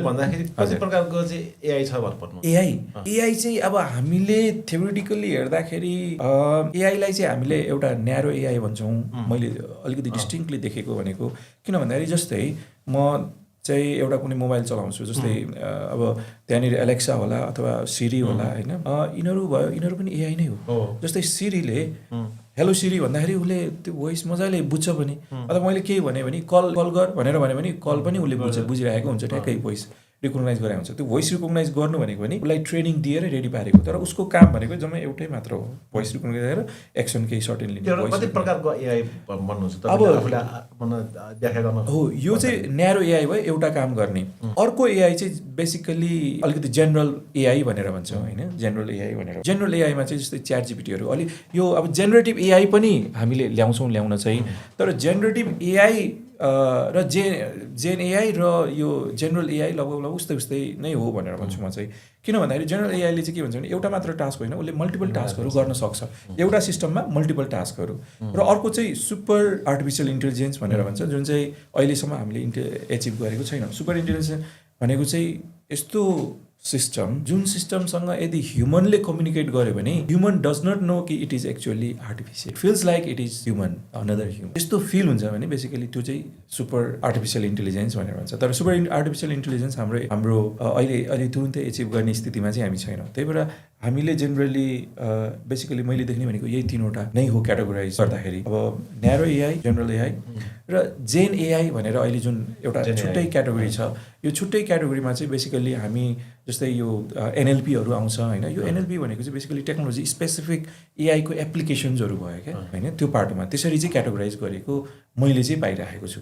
भन्दाखेरि कति प्रकारको चाहिँ एआई छ भन्नुपर्नु एआई चाहिँ अब हामीले थ्योरिटिकल्ली हेर्दाखेरि एआईलाई चाहिँ हामीले एउटा न्यारो एआई भन्छौँ। मैले अलिकति डिस्टिङ्क्टली देखेको भनेको किन भन्दाखेरि जस्तै म चाहिँ एउटा कुनै मोबाइल चलाउँछु, जस्तै अब त्यहाँनिर एलेक्सा होला अथवा सिरी होला होइन, यिनीहरू पनि एआई नै हो। जस्तै सिरीले हेलो सिरी भन्दाखेरि उसले त्यो भोइस मजाले बुझ्छ पनि, अथवा मैले केही भने कल गर भनेर भने पनि कल पनि उसले बुझिरहेको हुन्छ, ठ्याक्कै भोइस रिकग्नाइज गरेको हुन्छ। त्यो भोइस रिकग्नाइज गर्नु भनेको पनि उसलाई ट्रेनिङ दिएर रेडी पारेको, तर उसको काम भनेको जम्मै एउटै मात्र हो, भोइस रिकग्नाइज गरेर एक्सन केही सर्टेन लिने। कति प्रकारको एआई भन्नुहुन्छ अब व्याख्या गर्न हो, यो चाहिँ न्यारो एआई भयो एउटा काम गर्ने। अर्को एआई चाहिँ बेसिकली अलिकति जेनरल एआई भनेर भन्छौँ होइन, जेनरल एआई भनेर। जेनरल एआईमा चाहिँ जस्तै च्याट जिपिटीहरू अलि यो अब जेनरेटिभ एआई पनि हामीले ल्याउन चाहिँ, तर जेनरेटिभ एआई र जेन एआई र यो जेनरल एआई लगभग उस्तै नै हो भनेर भन्छु म चाहिँ। किन भन्दाखेरि जेनरल एआईले चाहिँ के भन्छ भने एउटा मात्र टास्क होइन, उसले मल्टिपल टास्कहरू गर्न सक्छ एउटा सिस्टममा, मल्टिपल टास्कहरू। र अर्को चाहिँ सुपर आर्टिफिसियल इन्टेलिजेन्स भनेर भन्छ, जुन चाहिँ अहिलेसम्म हामीले एचिभ गरेको छैन। सुपर इन्टेलिजेन्स भनेको चाहिँ यस्तो सिस्टम जुन सिस्टमसँग यदि ह्युमनले कम्युनिकेट गर्यो भने ह्युमन डज नट नो कि it is actually artificial, feels like it is human, another human. यस्तो फिल हुन्छ भने बेसिकली त्यो चाहिँ सुपर आर्टिफिसियल इन्टेलिजेन्स भनेर भन्छ। तर सुपर आर्टिफिसियल इन्टेलिजेन्स हाम्रो अहिले तुरुन्तै एचिभ गर्ने स्थितिमा चाहिँ हामी छैनौँ। त्यही भएर हामीले जेनरली बेसिकली मैले देख्ने भनेको यही तीनवटा नै हो क्याटेगोराइज गर्दाखेरि। अब न्यारो एआई, जेनरल एआई र जेन एआई भनेर अहिले जुन एउटा छुट्टै क्याटेगोरी छ, यो छुट्टै क्याटेगोरीमा चाहिँ बेसिकली हामी जस्तै यो एनएलपीहरू आउँछ होइन। यो एनएलपी भनेको चाहिँ बेसिकली टेक्नोलोजी स्पेसिफिक एआईको एप्लिकेसन्सहरू भयो क्या होइन, त्यो पार्टमा त्यसरी चाहिँ क्याटेगोराइज गरेको मैले चाहिँ पाइरहेको छु।